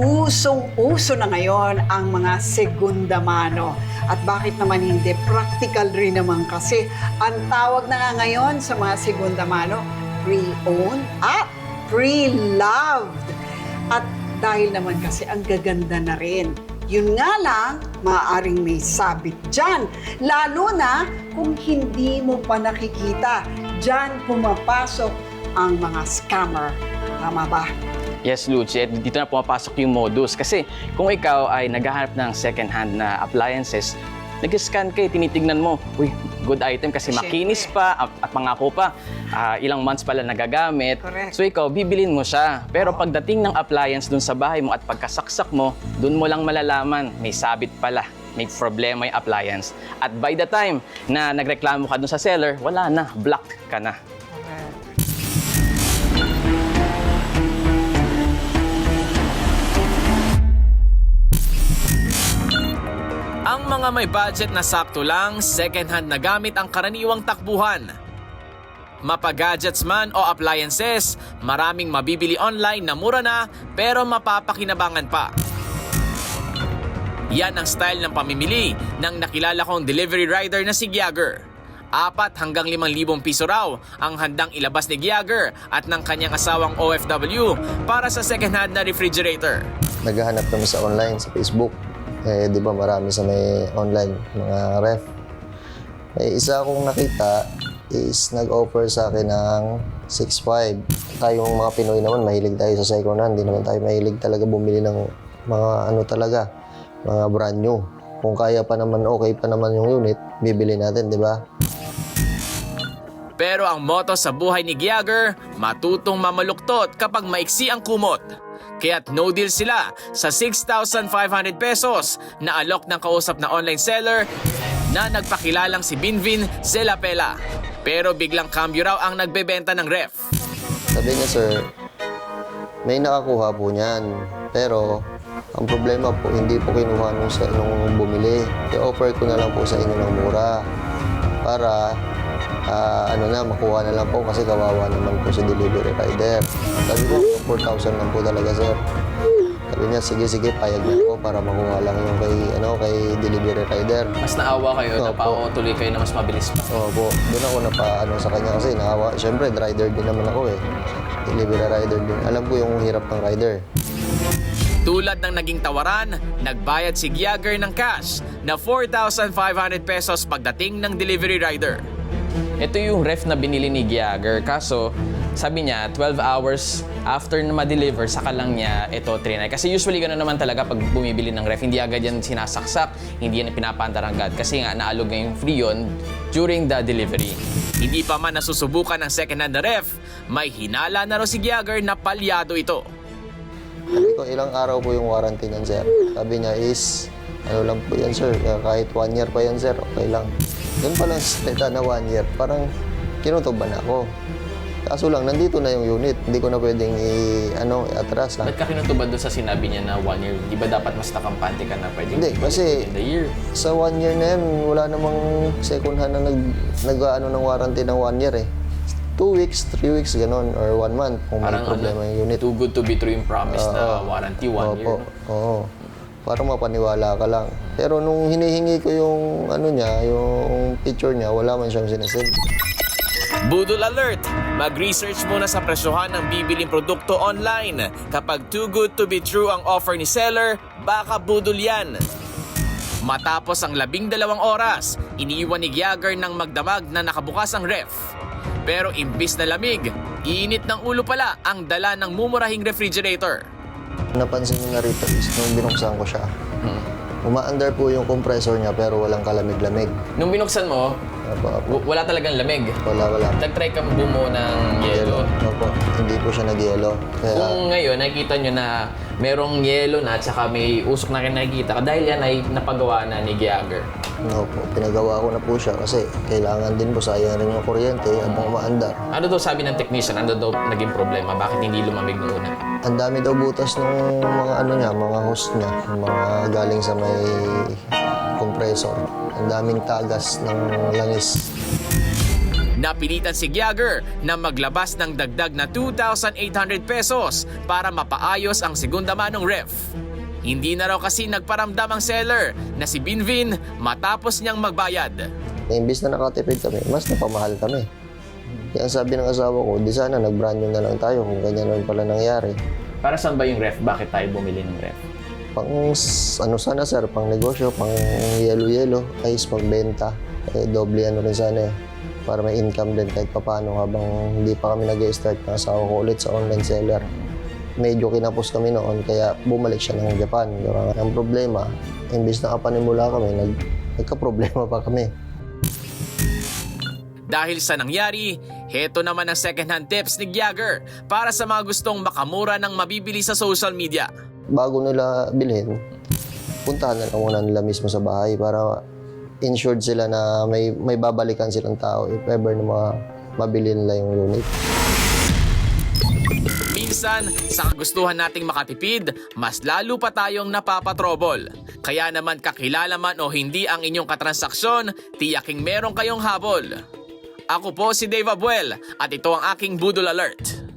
Usong-uso na ngayon ang mga segunda mano. At bakit naman hindi? Practical rin naman kasi. Ang tawag na nga ngayon sa mga segunda mano, pre-owned at pre-loved. At dahil naman kasi ang gaganda na rin. Yun nga lang, maaaring may sabit dyan. Lalo na kung hindi mo pa nakikita. Dyan pumapasok ang mga scammer. Tama ba? Yes, Lucy. Dito na pumapasok yung modus. Kasi kung ikaw ay naghahanap ng second-hand na appliances, nag-scan kayo, tinitignan mo, uy, good item kasi makinis pa at pangako pa, ilang months pala nagagamit. Correct. So ikaw, bibilin mo siya. Pero pagdating ng appliance dun sa bahay mo at pagkasaksak mo, dun mo lang malalaman, may sabit pala, may problema yung appliance. At by the time na nagreklamo ka dun sa seller, wala na, blocked ka na. Ang mga may budget na sakto lang, second-hand na gamit ang karaniwang takbuhan. Mapa-gadgets man o appliances, maraming mabibili online na mura na pero mapapakinabangan pa. Yan ang style ng pamimili ng nakilala kong delivery rider na si Giager. 4 hanggang 5,000 piso raw ang handang ilabas ni Giager at ng kanyang asawang OFW para sa second-hand na refrigerator. Naghahanap kami sa online, sa Facebook. Di ba marami sa may online mga ref. May isa akong nakita is nag-offer sa akin ng 6,500. Tayong mga Pinoy naman, mahilig tayo sa second hand. Hindi naman tayo mahilig talaga bumili ng mga talaga, mga brand new. Kung kaya pa naman, okay pa naman yung unit, bibili natin, di ba? Pero ang motto sa buhay ni Giager, matutong mamaluktot kapag maiksi ang kumot. Kaya't no deal sila sa 6,500 pesos na alok ng kausap na online seller na nagpakilalang si Binvin Zelapela. Pero biglang cambio raw ang nagbebenta ng ref. Sabi niya, sir, may nakakuha po niyan. Pero ang problema po, hindi po kinuha nung bumili. I-offer ko na lang po sa inyo ng mura para makuha na lang po kasi kawawa naman po si delivery rider. Sabi ko, 4,000 lang po talaga, sir. Sabi niya, sige, payag na po para makuha lang yung kay delivery rider. Mas naawa kayo, Opo. napautuloy kayo na mas mabilis pa. Opo, doon ako sa kanya kasi naawa. Siyempre, rider din naman ako eh. Delivery rider din. Alam ko yung hirap ng rider. Tulad ng naging tawaran, nagbayad si Giager ng cash na 4,500 pesos pagdating ng delivery rider. Ito yung ref na binili ni Giager. Kaso, sabi niya, 12 hours after na ma-deliver, saka lang niya ito trinay. Kasi usually gano'n naman talaga pag bumibili ng ref. Hindi agad yan sinasaksak, hindi yan pinapandar agad. Kasi nga, naalog nga yung free yun during the delivery. Hindi pa man nasusubukan ng second-hand na ref, may hinala na raw si Giager na palyado ito. Sabi ko, ilang araw po yung warranty niyan, sir? Sabi niya is, lang po yan, sir. Kahit 1 year pa yan, sir, okay lang. Doon pa lang salita na 1 year, parang kinutuban ako. Kaso lang, nandito na yung unit. Hindi ko na pwedeng i-atras lang. Ba't ka kinutubad doon sa sinabi niya na 1 year? Di ba dapat mas nakampante ka na pwede? Hindi, kasi in the year. sa 1 year na yan, wala namang second hand na ng warranty ng 1 year eh. 2 weeks, 3 weeks, ganon, or 1 month kung may problema yung unit. Too good to be true yung promise na warranty 1 year. Oo. Parang mapaniwala ka lang. Pero nung hinihingi ko yung yung picture niya, wala man siyang sinasend. Budol alert! Mag-research muna sa presyohan ng bibiling produkto online. Kapag too good to be true ang offer ni seller, baka budol yan. Matapos ang 12 oras, iniiwan ni Giager ng magdamag na nakabukas ang ref. Pero imbis na lamig, init ng ulo pala ang dala ng mumurahing refrigerator. Napansin niyo na rito is nung binuksan ko siya, umaandar po yung compressor niya pero walang kalamig-lamig. Nung binuksan mo, wala talagang lamig. Wala. Nag-try ka bumuo ng yelo. Opo, hindi po siya nag-yelo. Kaya, Kung ngayon nakikita nyo na merong yelo na at saka may usok na nakikita dahil yan ay napagawa na ni Giager. opo, pinagawa ko na po siya kasi kailangan din po, sayang rin yung kuryente habang umaandar. Ano daw sabi ng technician? Ano daw naging problema? Bakit hindi lumamig noong una? Ang dami daw butas ng mga hose niya, yung mga galing sa may compressor. Ang daming tagas ng langis. Napilitan si Giager na maglabas ng dagdag na 2,800 pesos para mapaayos ang segunda manong ref. Hindi na raw kasi nagparamdam ang seller na si Binvin matapos niyang magbayad. Imbis na nakatipid kami, mas napamahal kami. Kaya ang sabi ng asawa ko, di sana nag-brand new na lang tayo kung ganyan naman pala nangyari. Para saan ba yung ref? Bakit tayo bumili ng ref? Pang ano sana sir, pang negosyo, pang yelo-yelo, ayos pagbenta. Doble ano rin sana eh, para may income din kahit papaano habang hindi pa kami nag-start ng asawa ko ulit sa online seller. Medyo kinapos kami noon kaya bumalik siya ng Japan. Ang problema, imbis na kapanimula kami, nagka-problema pa kami. Dahil sa nangyari, heto naman ang second-hand tips ni Giager para sa mga gustong makamura ng mabibili sa social media. Bago nila bilhin, puntahan na lang muna nila mismo sa bahay para insured sila na may babalikan silang tao if ever na mabili nila yung unit. Minsan, sa kagustuhan nating makatipid, mas lalo pa tayong napapatrobol. Kaya naman kakilala man o hindi ang inyong katransaksyon, tiyaking meron kayong habol. Ako po si Dave Abuel at ito ang aking Budol Alert.